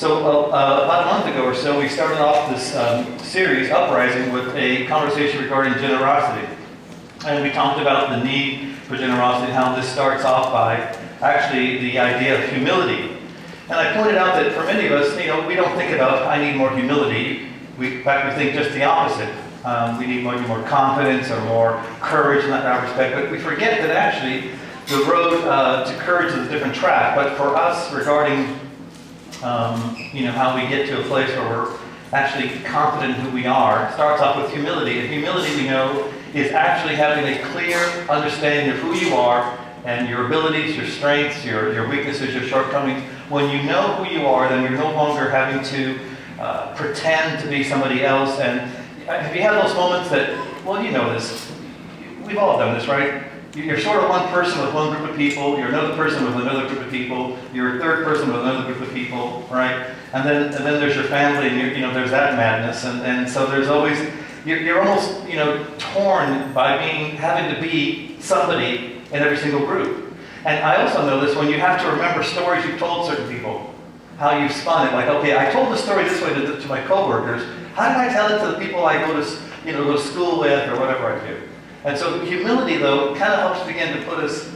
So about a month ago or so, we started off this series, Uprising, with a conversation regarding generosity. And we talked about the need for generosity, how this starts off by actually the idea of humility. And I pointed out that for many of us, we don't think about, I need more humility. In fact, we think just the opposite. We need more confidence or more courage in that respect. But we forget that actually the road to courage is a different track. But for us, regarding how we get to a place where we're actually confident in who we are, it starts off with humility. And humility, we know, is actually having a clear understanding of who you are and your abilities, your strengths, your weaknesses, your shortcomings. When you know who you are, then you're no longer having to pretend to be somebody else. And have you had those moments that, well, you know this, we've all done this, right? You're sort of one person with one group of people, you're another person with another group of people, you're a third person with another group of people, right? And then there's your family, and there's that madness, and so there's always, you're almost torn by having to be somebody in every single group. And I also know this when you have to remember stories you've told certain people, how you've spun it. Like, okay, I told the story this way to my coworkers. How did I tell it to the people I go to school with or whatever I do? And so humility, though, kind of helps begin to put us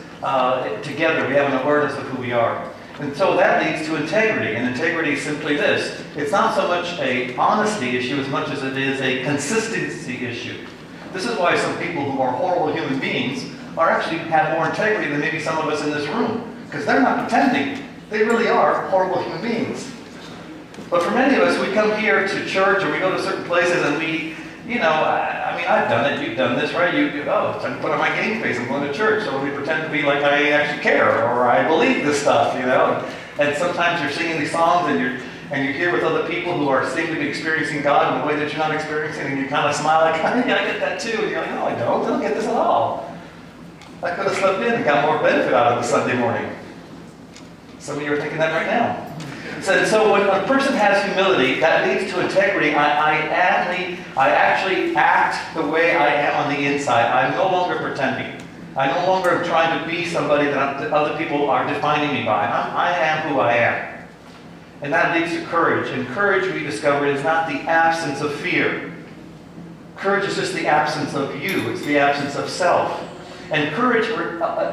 together. We have an awareness of who we are. And so that leads to integrity. And integrity is simply this. It's not so much an honesty issue as much as it is a consistency issue. This is why some people who are horrible human beings actually have more integrity than maybe some of us in this room. Because they're not pretending. They really are horrible human beings. But for many of us, we come here to church or we go to certain places and we, I've done it, you've done this, right? I'm put on my game face, I'm going to church. So we pretend to be like I actually care or I believe this stuff, And sometimes you're singing these songs and you're here with other people who seem to be experiencing God in a way that you're not experiencing, and you kind of smile like, I get that too. And you're like, no, I don't get this at all. I could have slept in and got more benefit out of the Sunday morning. Some of you are thinking that right now. So when a person has humility, that leads to integrity. I actually act the way I am on the inside. I'm no longer pretending. I no longer am trying to be somebody that other people are defining me by. I am who I am. And that leads to courage. And courage, we discovered, is not the absence of fear. Courage is just the absence of you. It's the absence of self. And courage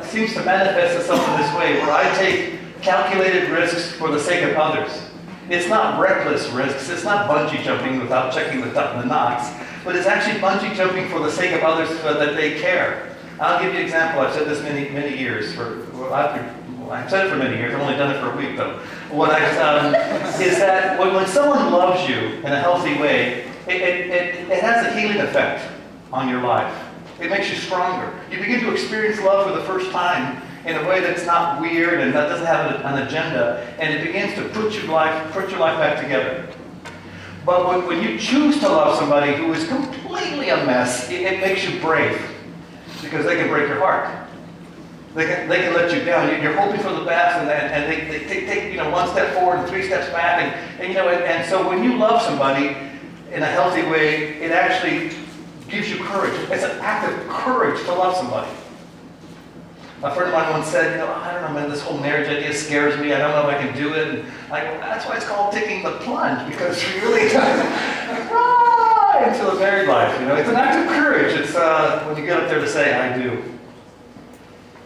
seems to manifest itself in this way, where I take calculated risks for the sake of others. It's not reckless risks. It's not bungee jumping without checking the knots, but it's actually bungee jumping for the sake of others so that they care. I'll give you an example. I've said this many years. I've said it for many years. I've only done it for a week though. What I've done is that when someone loves you in a healthy way, it has a healing effect on your life. It makes you stronger. You begin to experience love for the first time in a way that's not weird and that doesn't have an agenda, and it begins to put your life back together. But when you choose to love somebody who is completely a mess, it makes you brave, because they can break your heart. They can let you down. You're hoping for the best, and they take one step forward and 3 steps back, and so when you love somebody in a healthy way, it actually gives you courage. It's an act of courage to love somebody. A friend of mine once said, I don't know, man, this whole marriage idea scares me. I don't know if I can do it. And that's why it's called taking the plunge, because you really right into the married life. It's an act of courage. It's when you get up there to say, I do.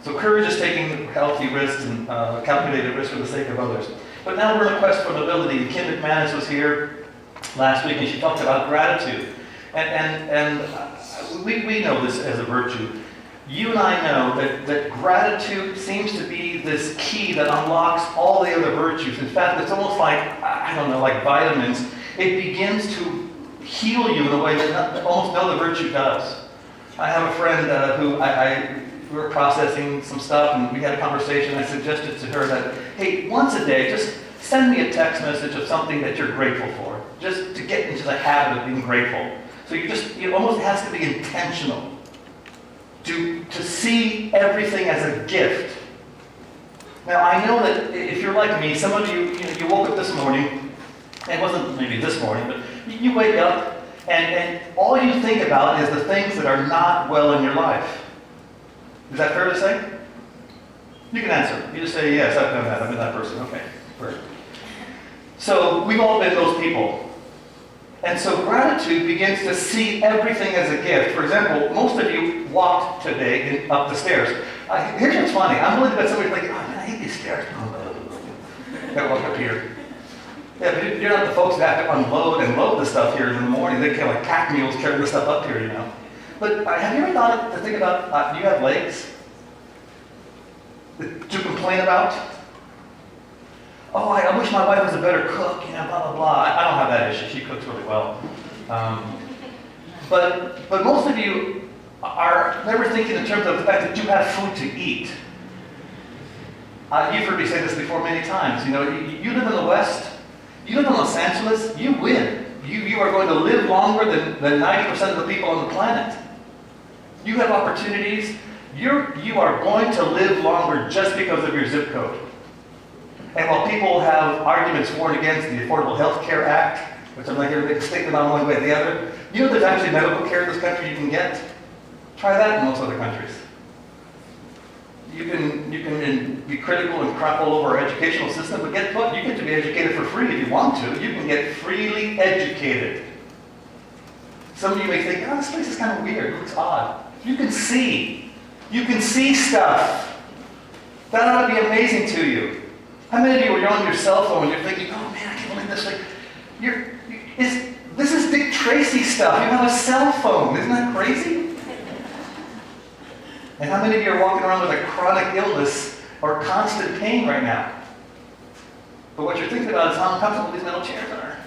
So courage is taking healthy risks and calculated risks for the sake of others. But now we're in a quest for nobility. And Kim McManus was here last week, and she talked about gratitude. And we know this as a virtue. You and I know that gratitude seems to be this key that unlocks all the other virtues. In fact, it's almost like vitamins. It begins to heal you in a way that almost no other virtue does. I have a friend who we were processing some stuff, and we had a conversation. I suggested to her that, hey, once a day, just send me a text message of something that you're grateful for, just to get into the habit of being grateful. So it almost has to be intentional. To see everything as a gift. Now, I know that if you're like me, some of you woke up this morning, and it wasn't maybe this morning, but you wake up, and all you think about is the things that are not well in your life. Is that fair to say? You can answer. You just say, yes, I've done that. I've been that person. Okay, great. So we've all been those people. And so gratitude begins to see everything as a gift. For example, most of you walked today up the stairs. Here's what's funny. I'm willing to bet somebody's like, oh man, I hate these stairs. Gotta walk up here. Yeah, but you're not the folks that have to unload and load the stuff here in the morning. They kind of like pack mules carrying the stuff up here, you know. But have you ever thought to think about, do you have legs to complain about? Oh, I wish my wife was a better cook, you know, blah, blah, blah. I don't have that issue. She cooks really well. But most of you are never thinking in terms of the fact that you have food to eat. You've heard me say this before many times. You know, you live in the West, you live in Los Angeles, you win. You are going to live longer than 90% of the people on the planet. You have opportunities. You are going to live longer just because of your zip code. And while people have arguments for and against the Affordable Health Care Act, which I'm not going to stick them on one way or the other, you know there's actually medical care in this country you can get? Try that in most other countries. You can be critical and crap all over our educational system, but guess what? You get to be educated for free if you want to. You can get freely educated. Some of you may think, oh, this place is kind of weird. It looks odd. You can see. You can see stuff. That ought to be amazing to you. How many of you, when you're on your cell phone, you're thinking, oh man, I can't believe this. Like, this is Dick Tracy stuff. You have a cell phone. Isn't that crazy? And how many of you are walking around with a chronic illness or constant pain right now? But what you're thinking about is how uncomfortable these metal chairs are.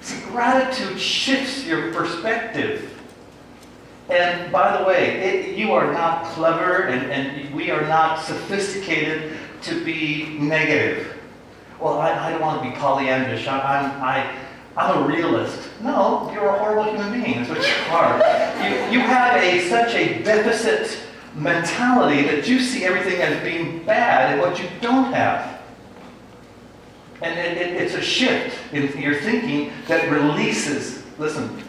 See, gratitude shifts your perspective. And by the way, you are not clever and we are not sophisticated to be negative. Well, I don't want to be Pollyannish. I'm a realist. No, you're a horrible human being. That's what you are. You have such a deficit mentality that you see everything as being bad and what you don't have. And it's a shift in your thinking that releases. Listen,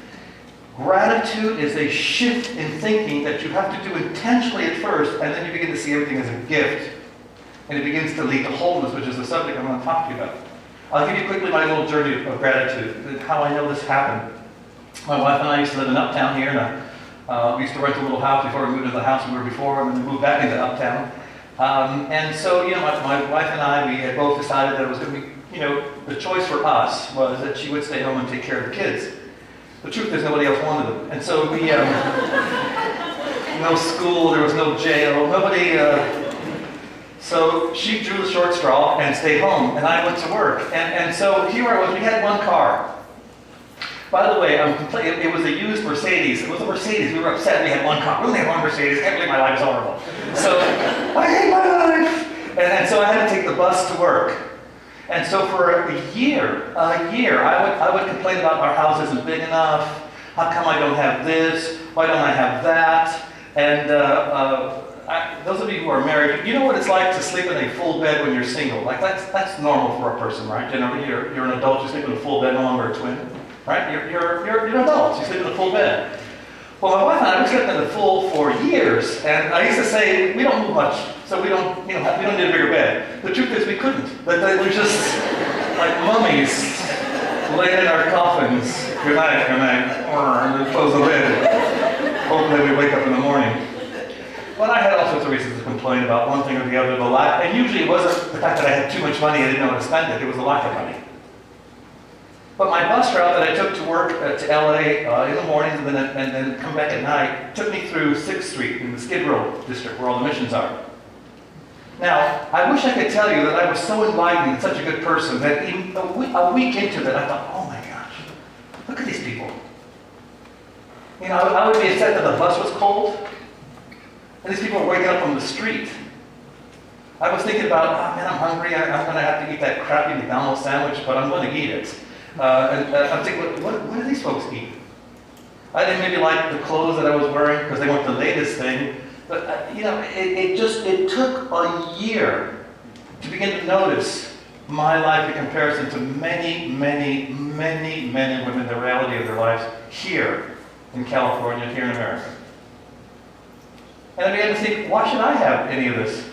gratitude is a shift in thinking that you have to do intentionally at first, and then you begin to see everything as a gift. And it begins to lead to wholeness, which is the subject I'm going to talk to you about. I'll give you quickly my little journey of gratitude, how I know this happened. My wife and I used to live in Uptown here, and we used to rent a little house before we moved into the house we were before, and then we moved back into Uptown. And so, you know, my wife and I, we had both decided that it was going to be, you know, the choice for us was that she would stay home and take care of the kids. The truth is nobody else wanted them. And so we, no school, there was no jail, nobody, so she drew the short straw and stayed home, and I went to work. And so here I was, we had one car. By the way, it was a used Mercedes. It was a Mercedes. We were upset we had one car. We only had one Mercedes. I can't believe my life is horrible. So, I hate my life! And so I had to take the bus to work. And so for a year, I would complain about our house isn't big enough. How come I don't have this? Why don't I have that? And those of you who are married, you know what it's like to sleep in a full bed when you're single. Like that's normal for a person, right? Generally, you're an adult, you sleep in a full bed, no longer a twin, right? You're an adult, you sleep in a full bed. Well, my wife and I, we slept in the full for years, and I used to say we don't move much, so we don't need a bigger bed. The truth is we couldn't. That we're just like mummies laying in our coffins. Good night, and then close the lid. Hopefully we wake up in the morning. But I had all sorts of reasons to complain about one thing or the other, the lack, and usually it wasn't the fact that I had too much money, I didn't know how to spend it, it was the lack of money. But my bus route that I took to work to LA in the mornings and then come back at night took me through 6th Street in the Skid Row district where all the missions are. Now, I wish I could tell you that I was so enlightened and such a good person that even a week into that I thought, oh my gosh, look at these people. You know, I would be upset that the bus was cold. And these people were waking up on the street. I was thinking about, oh man, I'm hungry. I'm going to have to eat that crappy McDonald's sandwich, but I'm going to eat it. And I'm thinking, what do these folks eat? I didn't maybe like the clothes that I was wearing because they weren't the latest thing. But, you know, it took a year to begin to notice my life in comparison to many, many, many men and women, the reality of their lives here in California, here in America. And I began to think, why should I have any of this?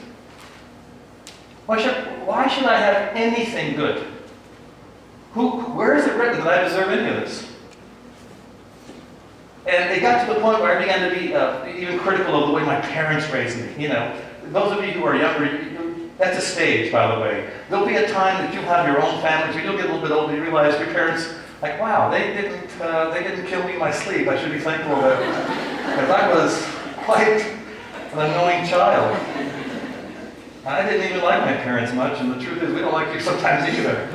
Why should I have anything good? Where is it written that I deserve any of this? And it got to the point where I began to be even critical of the way my parents raised me. You know, those of you who are younger, that's a stage, by the way. There'll be a time that you'll have your own families, or you'll get a little bit older, you realize your parents, like, wow, they didn't kill me in my sleep. I should be thankful that, because I was quite an annoying child. I didn't even like my parents much, and the truth is we don't like you sometimes either.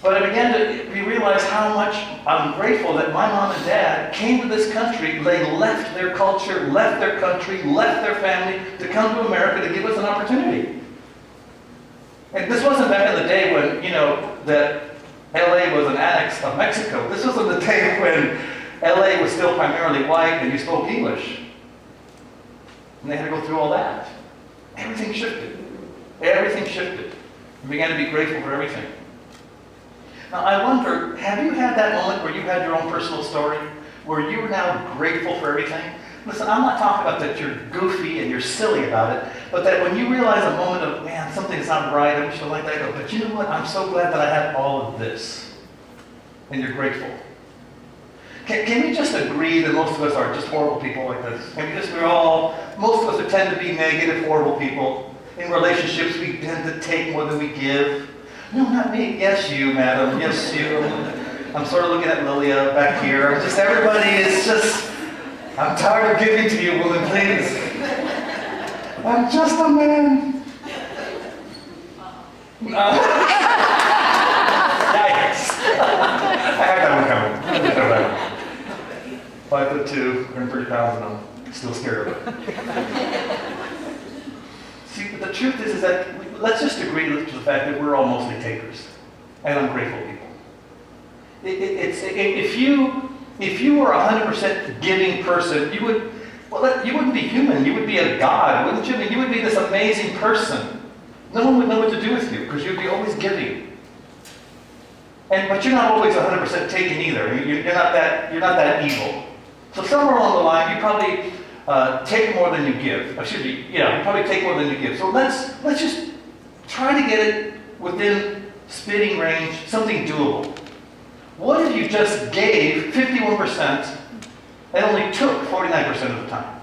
But I began to realize how much I'm grateful that my mom and dad came to this country. They left their culture, left their country, left their family to come to America to give us an opportunity. And this wasn't back in the day when, you know, that LA was an annex of Mexico. This was in the day when LA was still primarily white and you spoke English. And they had to go through all that. Everything shifted. Everything shifted. We began to be grateful for everything. Now, I wonder, have you had that moment where you had your own personal story, where you are now grateful for everything? Listen, I'm not talking about that you're goofy and you're silly about it, but that when you realize a moment of, man, something's not right, I wish I let that go. But you know what? I'm so glad that I have all of this. And you're grateful. Can we just agree that most of us are just horrible people like this? Most of us tend to be negative, horrible people. In relationships, we tend to take more than we give. No, not me. Yes, you, madam. Yes, you. I'm sort of looking at Lilia back here. Everybody is just, I'm tired of giving to you, woman, please. I'm just a man. Yikes. I had that one coming. 5'2", 130 pounds, and I'm still scared of it. See, but the truth is that let's just agree to the fact that we're all mostly takers and ungrateful people. If you were a 100% giving person, you wouldn't be human. You would be a god, wouldn't you? I mean, you would be this amazing person. No one would know what to do with you because you'd be always giving. But you're not always 100% taking either. You're not that evil. So somewhere along the line, you probably take more than you give. You probably take more than you give. So let's just try to get it within spitting range, something doable. What if you just gave 51% and only took 49% of the time?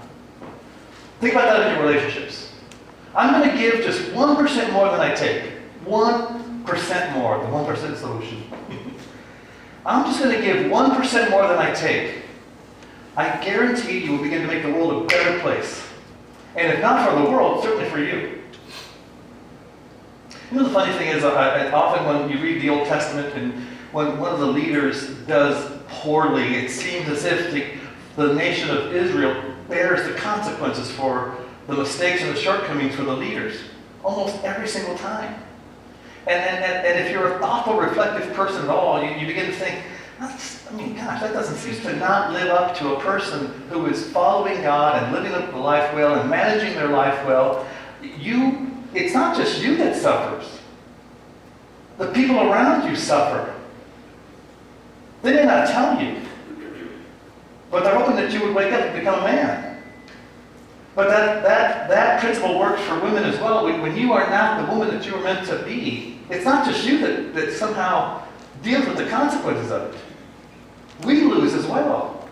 Think about that in your relationships. I'm going to give just 1% more than I take. 1% more, the 1% solution. I'm just going to give 1% more than I take. I guarantee you will begin to make the world a better place. And if not for the world, certainly for you. You know, the funny thing is, often when you read the Old Testament and when one of the leaders does poorly, it seems as if the nation of Israel bears the consequences for the mistakes and the shortcomings for the leaders. Almost every single time. And if you're a thoughtful, reflective person at all, you begin to think, that doesn't seem to not live up to a person who is following God and living a life well and managing their life well. It's not just you that suffers. The people around you suffer. They may not tell you, but they're hoping that you would wake up and become a man. But that principle works for women as well. When you are not the woman that you were meant to be, it's not just you that somehow deals with the consequences of it. We lose as well.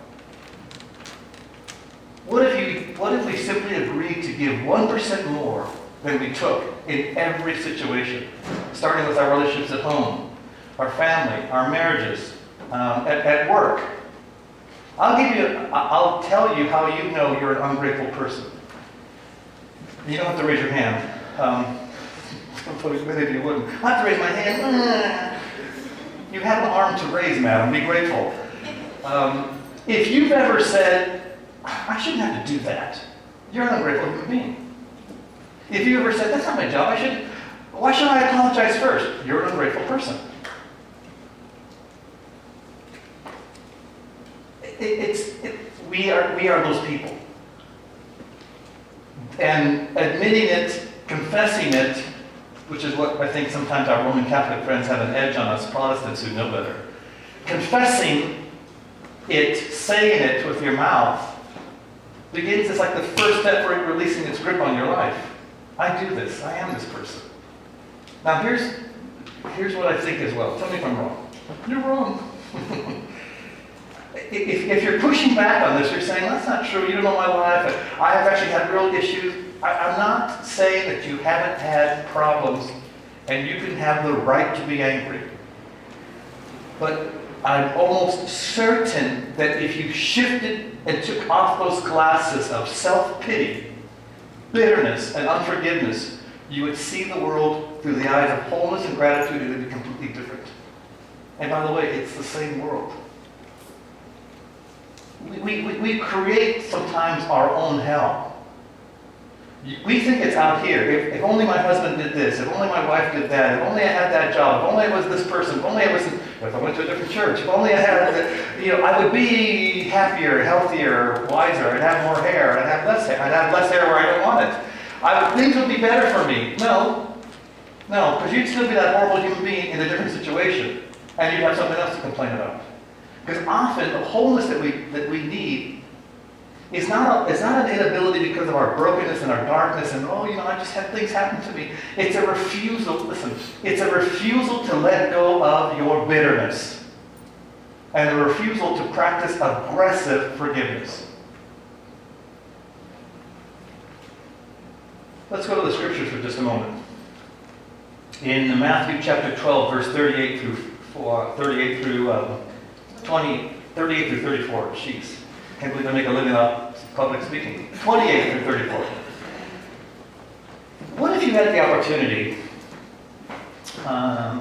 What if we simply agreed to give 1% more than we took in every situation, starting with our relationships at home, our family, our marriages, at work? I'll tell you how you know you're an ungrateful person. You don't have to raise your hand. Many of you wouldn't. I have to raise my hand. You have an arm to raise, madam. Be grateful. If you've ever said, I shouldn't have to do that, you're an ungrateful human being. If you ever said, that's not my job, why should I apologize first? You're an ungrateful person. We are those people. And admitting it, confessing it, which is what I think sometimes our Roman Catholic friends have an edge on us Protestants who know better. Confessing it, saying it with your mouth, begins as like the first step for it releasing its grip on your life. I do this. I am this person. Now here's what I think as well. Tell me if I'm wrong. You're wrong. If you're pushing back on this, you're saying, that's not true, you don't know my life, I have actually had real issues. I'm not saying that you haven't had problems and you can have the right to be angry. But I'm almost certain that if you shifted and took off those glasses of self-pity, bitterness, and unforgiveness, you would see the world through the eyes of wholeness and gratitude, and it would be completely different. And by the way, it's the same world. We create sometimes our own hell. We think it's out here. If only my husband did this, if only my wife did that, if only I had that job, if only I was this person, if only I wasn't, if I went to a different church, if only I had, I would be happier, healthier, wiser, I'd have more hair, I'd have less hair where I don't want it. Things would be better for me. No, because you'd still be that horrible human being in a different situation, and you'd have something else to complain about. Because often the wholeness that we need is not an inability because of our brokenness and our darkness and, I just had things happen to me. It's a refusal, it's a refusal to let go of your bitterness and a refusal to practice aggressive forgiveness. Let's go to the scriptures for just a moment. In Matthew chapter 12, verse 38 through 34. Jeez. Can't believe I make a living off public speaking. 28 through 34. What if you had the opportunity? I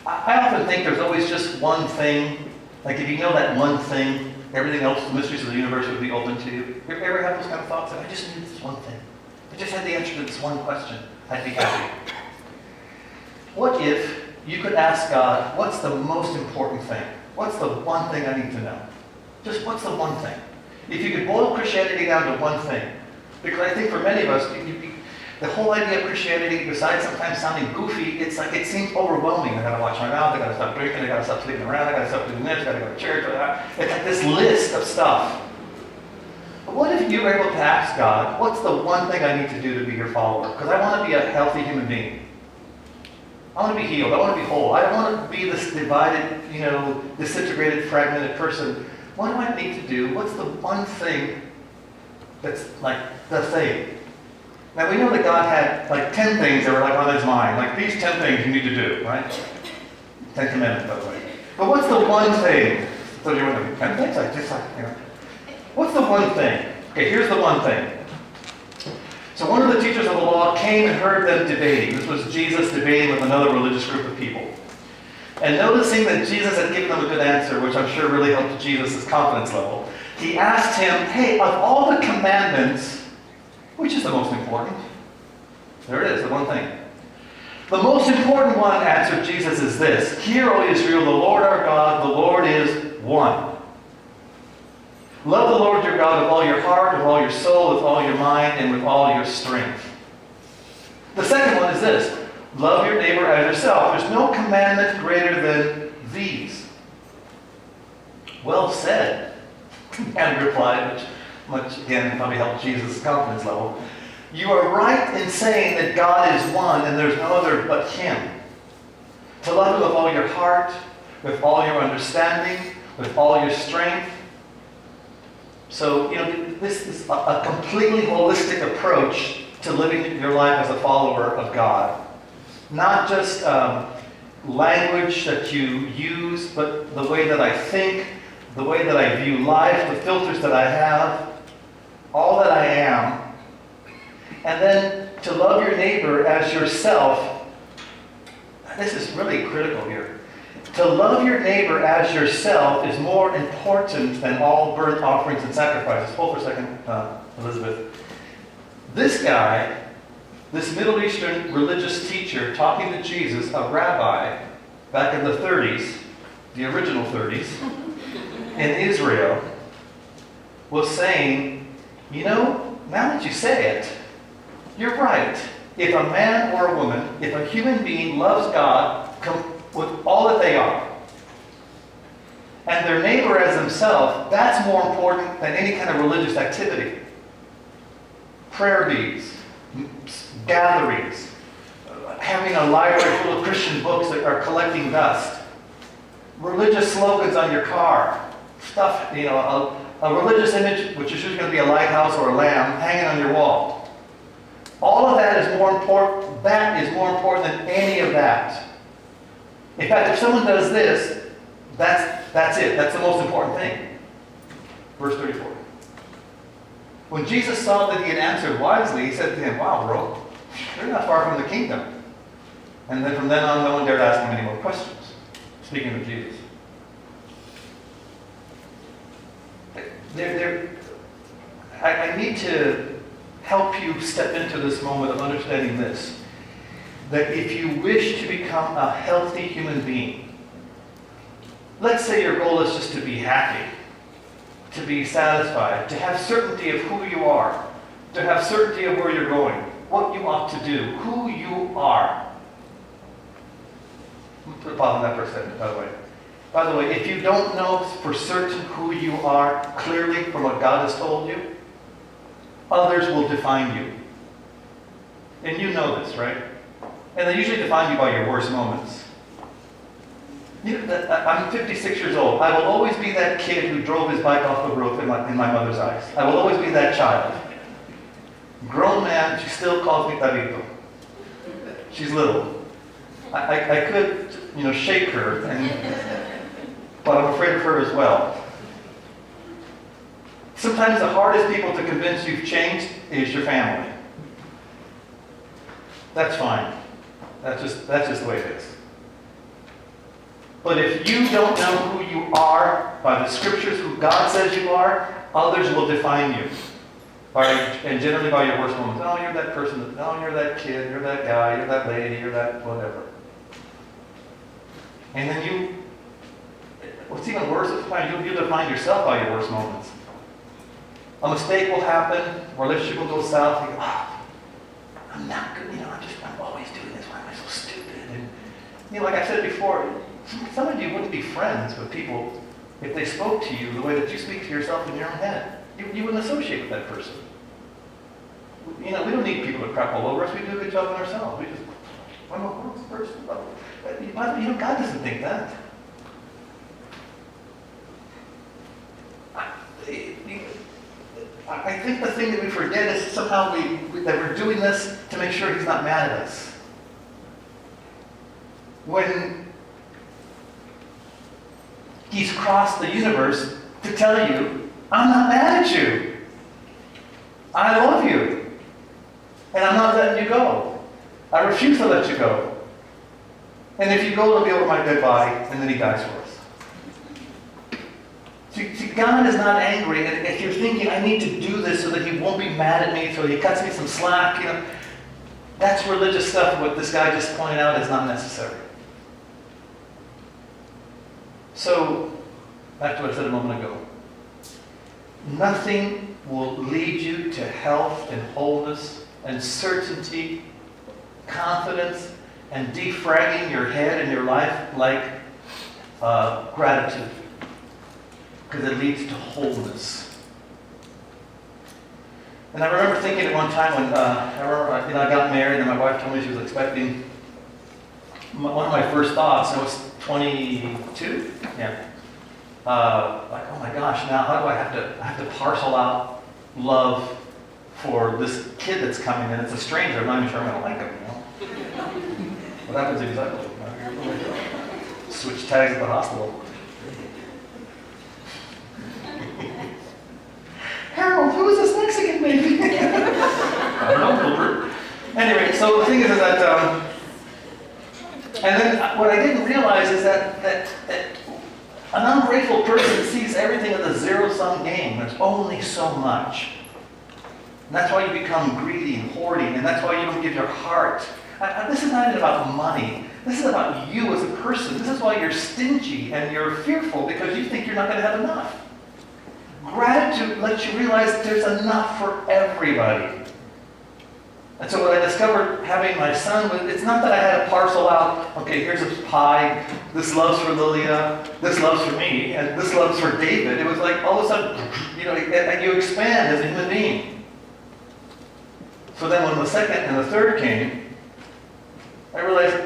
often think there's always just one thing. Like if you know that one thing, everything else, the mysteries of the universe would be open to you. You ever have those kind of thoughts? I just need this one thing. If I just had the answer to this one question, I'd be happy. What if you could ask God, what's the most important thing? What's the one thing I need to know? Just what's the one thing? If you could boil Christianity down to one thing, because I think for many of us, the whole idea of Christianity, besides sometimes sounding goofy, it's like it seems overwhelming. I gotta watch my mouth, I gotta stop drinking, I gotta stop sleeping around, I gotta stop doing this, I gotta go to church. It's like this list of stuff. But what if you were able to ask God, what's the one thing I need to do to be your follower? Because I want to be a healthy human being. I want to be healed. I want to be whole. I don't want to be this divided, disintegrated, fragmented person. What do I need to do? What's the one thing that's like the thing? Now we know that God had like 10 things that were like on his mind. Like these 10 things you need to do, right? 10 Commandments, by the way. But what's the one thing? So you want to 10 things? What's the one thing? Okay, here's the one thing. So one of the teachers of the law came and heard them debating. This was Jesus debating with another religious group of people. And noticing that Jesus had given them a good answer, which I'm sure really helped Jesus' confidence level, he asked him, hey, of all the commandments, which is the most important? There it is, the one thing. The most important one, answered Jesus, is this. Hear, O Israel, the Lord our God, the Lord is one. Love the Lord your God with all your heart, with all your soul, with all your mind, and with all your strength. The second one is this. Love your neighbor as yourself. There's no commandment greater than these. Well said. And replied, which again probably helped Jesus' confidence level. You are right in saying that God is one and there's no other but him. To love him with all your heart, with all your understanding, with all your strength. So, this is a completely holistic approach to living your life as a follower of God. Not just language that you use, but the way that I think, the way that I view life, the filters that I have, all that I am. And then to love your neighbor as yourself. This is really critical here. To love your neighbor as yourself is more important than all burnt offerings and sacrifices. Hold for a second, Elizabeth. This guy, this Middle Eastern religious teacher talking to Jesus, a rabbi, back in the 30s, the original 30s, in Israel, was saying, now that you say it, you're right. If a man or a woman, if a human being loves God with all that they are, and their neighbor as themselves, that's more important than any kind of religious activity. Prayer beads, gatherings, having a library full of Christian books that are collecting dust, religious slogans on your car, stuff, a religious image, which is usually going to be a lighthouse or a lamb, hanging on your wall. All of that is more important. That is more important than any of that. In fact, if someone does this, that's it. That's the most important thing. Verse 34. When Jesus saw that he had answered wisely, he said to him, "Wow, bro, you're not far from the kingdom." And then from then on, no one dared ask him any more questions. Speaking of Jesus. I need to help you step into this moment of understanding this. That if you wish to become a healthy human being, let's say your goal is just to be happy, to be satisfied, to have certainty of who you are, to have certainty of where you're going, what you ought to do, who you are. Put a pause on that for a second, by the way. By the way, if you don't know for certain who you are clearly from what God has told you, others will define you. And you know this, right? And they usually define you by your worst moments. I'm 56 years old. I will always be that kid who drove his bike off the roof in my mother's eyes. I will always be that child. Grown man, she still calls me Tabito. She's little. I could, shake her, but I'm afraid of her as well. Sometimes the hardest people to convince you've changed is your family. That's fine. That's just the way it is. But if you don't know who you are by the scriptures, who God says you are, others will define you. And generally by your worst moments. Oh, you're that person. Oh, you're that kid. You're that guy. You're that lady. You're that whatever. And then what's even worse is you'll define yourself by your worst moments. A mistake will happen. A relationship will go south. You go, I'm not good. I'm always doing this. Why am I so stupid? And like I said before, some of you wouldn't be friends with people if they spoke to you the way that you speak to yourself in your own head. You wouldn't associate with that person. We don't need people to crap all over us. We do a good job on ourselves. We just, I'm a worse person. God doesn't think that. I think the thing that we forget is somehow that we're doing this to make sure he's not mad at us. When he's crossed the universe to tell you, I'm not mad at you. I love you. And I'm not letting you go. I refuse to let you go. And if you go, it'll be over my dead body, and then he dies for us. See, God is not angry. And if you're thinking, I need to do this so that he won't be mad at me, so he cuts me some slack, that's religious stuff. What this guy just pointed out is not necessary. So, back to what I said a moment ago. Nothing will lead you to health and wholeness and certainty, confidence, and defragging your head and your life like gratitude. Because it leads to wholeness. And I remember thinking at one time when I got married and my wife told me she was expecting. One of my first thoughts, I was 22, yeah. Oh my gosh, now how do I have to parcel out love for this kid that's coming in? It's a stranger. I'm not even sure I'm going to like him. What happens if he's ugly? Switch tags at the hospital. Harold, who is this Mexican baby? I don't know, Wilbur. Anyway, so the thing is that, and then what I didn't realize is that an ungrateful person sees everything as a zero-sum game. There's only so much. And that's why you become greedy and hoarding, and that's why you don't give your heart. This is not even about money. This is about you as a person. This is why you're stingy and you're fearful, because you think you're not going to have enough. Gratitude lets you realize there's enough for everybody. And so what I discovered having my son, it's not that I had to parcel out, okay, here's a pie, this love's for Lilia, this love's for me, and this love's for David. It was like all of a sudden, and you expand as a human being. So then when the second and the third came, I realized,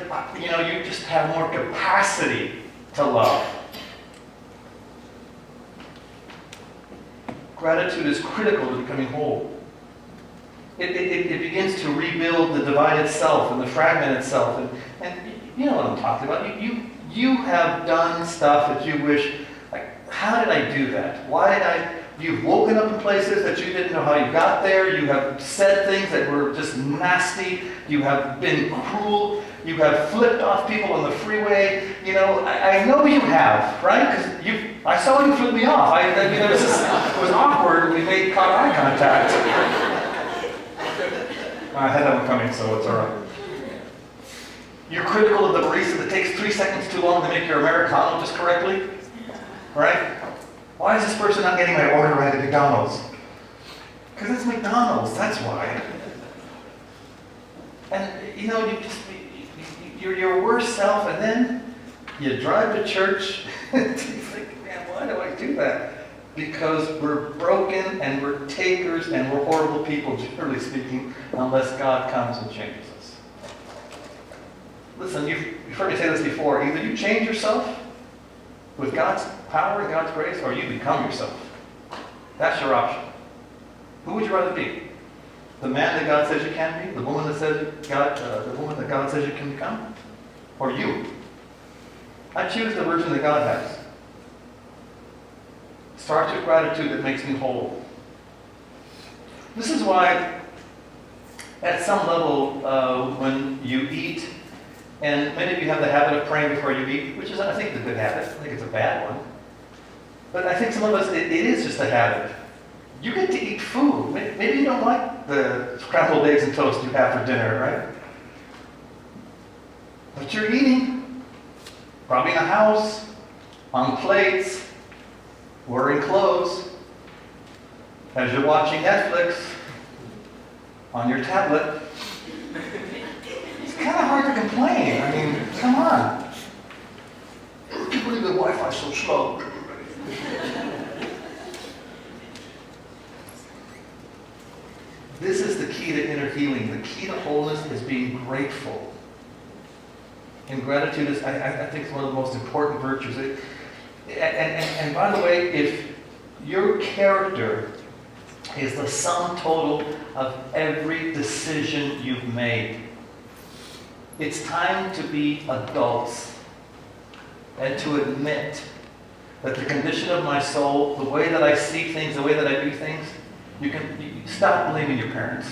you just have more capacity to love. Gratitude is critical to becoming whole. It begins to rebuild the divided self and the fragmented self. And you know what I'm talking about. You have done stuff that you wish, like, how did I do that? Why did I? You've woken up in places that you didn't know how you got there. You have said things that were just nasty. You have been cruel. You have flipped off people on the freeway. I know you have, right? Because I saw you flip me off. It was awkward. We made eye contact. I had that one coming, so it's all right. You're critical of the barista that takes 3 seconds too long to make your Americano just correctly, right? Why is this person not getting my order right at McDonald's? Because it's McDonald's, that's why. And you're your worst self, and then you drive to church, and you think, man, why do I do that? Because we're broken, and we're takers, and we're horrible people, generally speaking, unless God comes and changes us. Listen, you've heard me say this before. Either you change yourself with God's power and God's grace, or you become yourself. That's your option. Who would you rather be? The man that God says you can be? The woman that God says you can become? Or you? I choose the version that God has. Starts with gratitude that makes me whole. This is why, at some level, when you eat, and many of you have the habit of praying before you eat, which is, I think, a good habit. I think it's a bad one. But I think some of us, it is just a habit. You get to eat food. Maybe you don't like the scrambled eggs and toast you have for dinner, right? But you're eating. Probably in a house, on plates, wearing clothes, as you're watching Netflix, on your tablet. It's kind of hard to complain. I mean, come on. I can't believe the Wi-Fi's so slow. This is the key to inner healing. The key to wholeness is being grateful. And gratitude is, I think, one of the most important virtues. And by the way, if your character is the sum total of every decision you've made, it's time to be adults and to admit that the condition of my soul, the way that I see things, the way that I do things, you stop blaming your parents.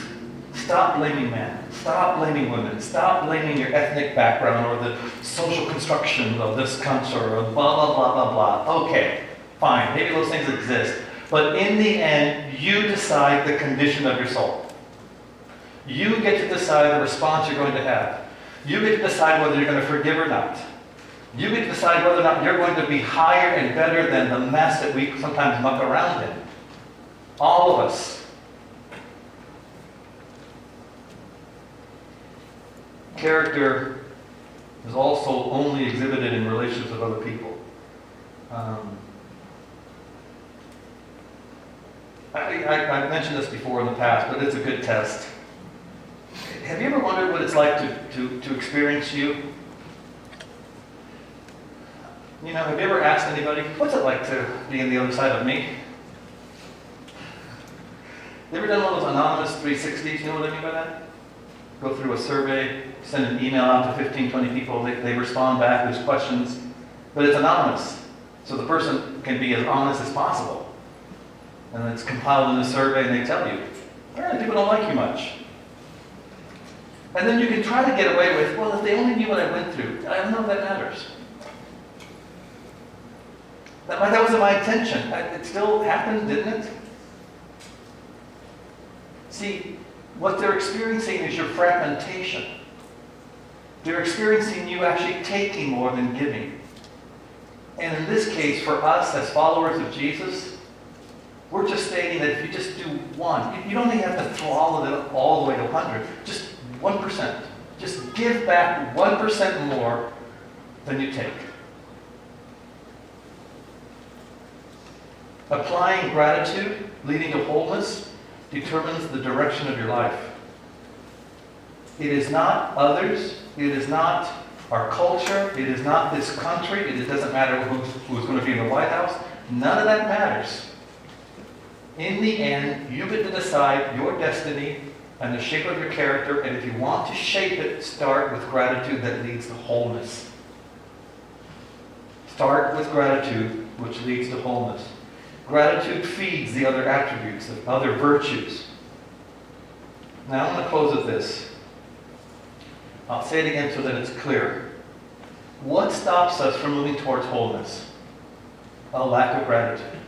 Stop blaming men. Stop blaming women. Stop blaming your ethnic background or the social construction of this country or blah, blah, blah, blah, blah. Okay, fine. Maybe those things exist. But in the end, you decide the condition of your soul. You get to decide the response you're going to have. You get to decide whether you're going to forgive or not. You get to decide whether or not you're going to be higher and better than the mess that we sometimes muck around in. All of us. Character is also only exhibited in relationships with other people. I've mentioned this before in the past, but it's a good test. Have you ever wondered what it's like to experience you? Have you ever asked anybody, what's it like to be on the other side of me? You ever done one of those anonymous 360s? You know what I mean by that? Go through a survey, send an email out to 15, 20 people, they respond back, there's questions, but it's anonymous. So the person can be as honest as possible. And it's compiled in the survey and they tell you, people don't like you much. And then you can try to get away with, well, if they only knew what I went through, I don't know if that matters. That wasn't my intention. It still happened, didn't it? See, what they're experiencing is your fragmentation. They're experiencing you actually taking more than giving. And in this case, for us as followers of Jesus, we're just stating that if you just do one, you don't even have to throw all of it all the way to 100, just 1%. Just give back 1% more than you take. Applying gratitude, leading to wholeness, determines the direction of your life. It is not others, It is not our culture. It is not this country. It doesn't matter who's going to be in the White House. None of that matters. In the end, you get to decide your destiny and the shape of your character, and if you want to shape it, start with gratitude that leads to wholeness. Start with gratitude, which leads to wholeness. Gratitude feeds the other attributes, the other virtues. Now I'm going to close with this. I'll say it again so that it's clear. What stops us from moving towards wholeness? A lack of gratitude.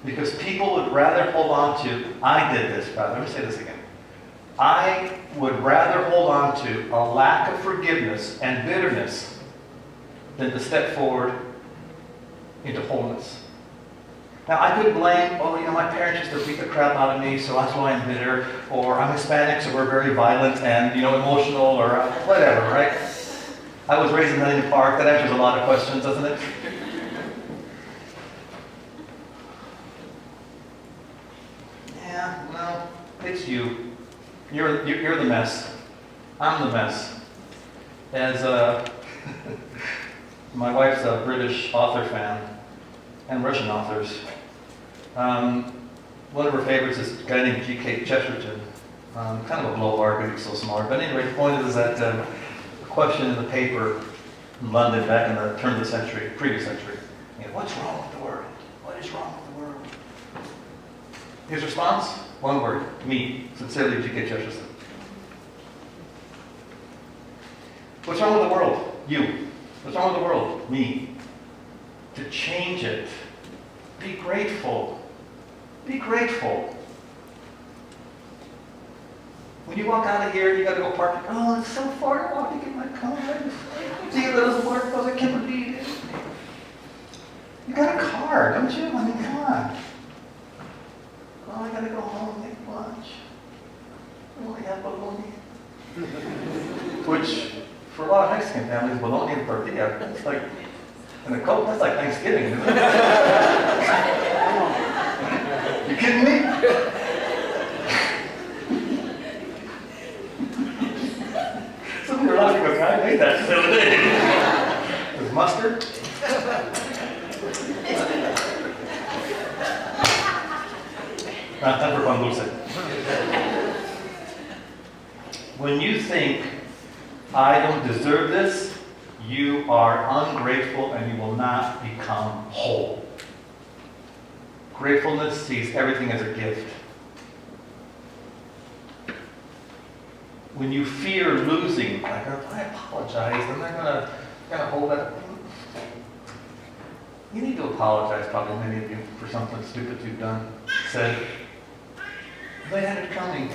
Because people would rather hold on to, I did this, rather, let me say this again. I would rather hold on to a lack of forgiveness and bitterness than to step forward into wholeness. Now, I could blame, my parents used to beat the crap out of me, so that's why I'm bitter, or I'm Hispanic, so we're very violent and, emotional, or whatever, right? I was raised in Millennium Park. That answers a lot of questions, doesn't it? Yeah, well, it's you. You're the mess. I'm the mess. As my wife's a British author fan, and Russian authors. One of her favorites is a guy named G.K. Chesterton. Kind of a blowhard because he's so smart. But anyway, the point is that a question in the paper in London back in the turn of the century, previous century, what's wrong with the world? What is wrong with the world? His response? One word. Me. Sincerely, G.K. Chesterton. What's wrong with the world? You. What's wrong with the world? Me. To change it. Be grateful. Be grateful. When you walk out of here, you got to go park. Oh, it's so far to walk to get my car. See if it doesn't work because I can't believe it. You got a car, don't you? I mean, come on. Oh, I got to go home and make lunch. We only have bologna. Which, for a lot of Mexican families, bologna and tortilla, it's like, and a Coke, that's like Thanksgiving, isn't it? You kidding me? Some of you are laughing because I made that the other day. With mustard. Not time for pan dulce. When you think, I don't deserve this, you are ungrateful and you will not become whole. Gratefulness sees everything as a gift. When you fear losing, like, I apologize, I'm not gonna hold that. You need to apologize, probably many of you, for something stupid you've done, said. They had it coming.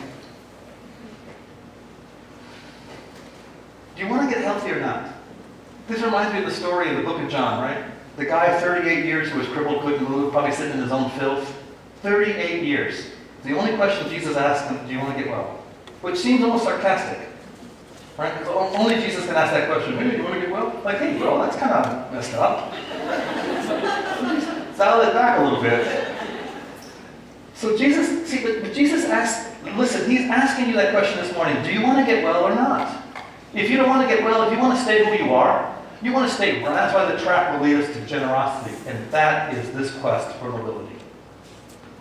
Do you want to get healthy or not? This reminds me of the story in the book of John, right? The guy, 38 years, who was crippled, couldn't move, probably sitting in his own filth. 38 years. The only question Jesus asked him, do you want to get well? Which seems almost sarcastic. Right? Because only Jesus can ask that question. Hey, do you want to get well? Like, hey, bro, that's kind of messed up. Dial it back a little bit. So Jesus, but Jesus asked, listen, he's asking you that question this morning. Do you want to get well or not? If you don't want to get well, if you want to stay who you are, you want to stay, that's why the track will lead us to generosity. And that is this quest for nobility.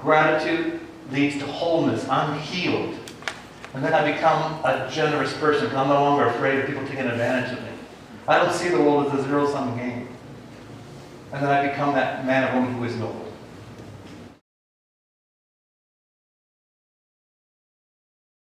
Gratitude leads to wholeness. I'm healed. And then I become a generous person because I'm no longer afraid of people taking advantage of me. I don't see the world as a zero-sum game. And then I become that man or woman who is noble.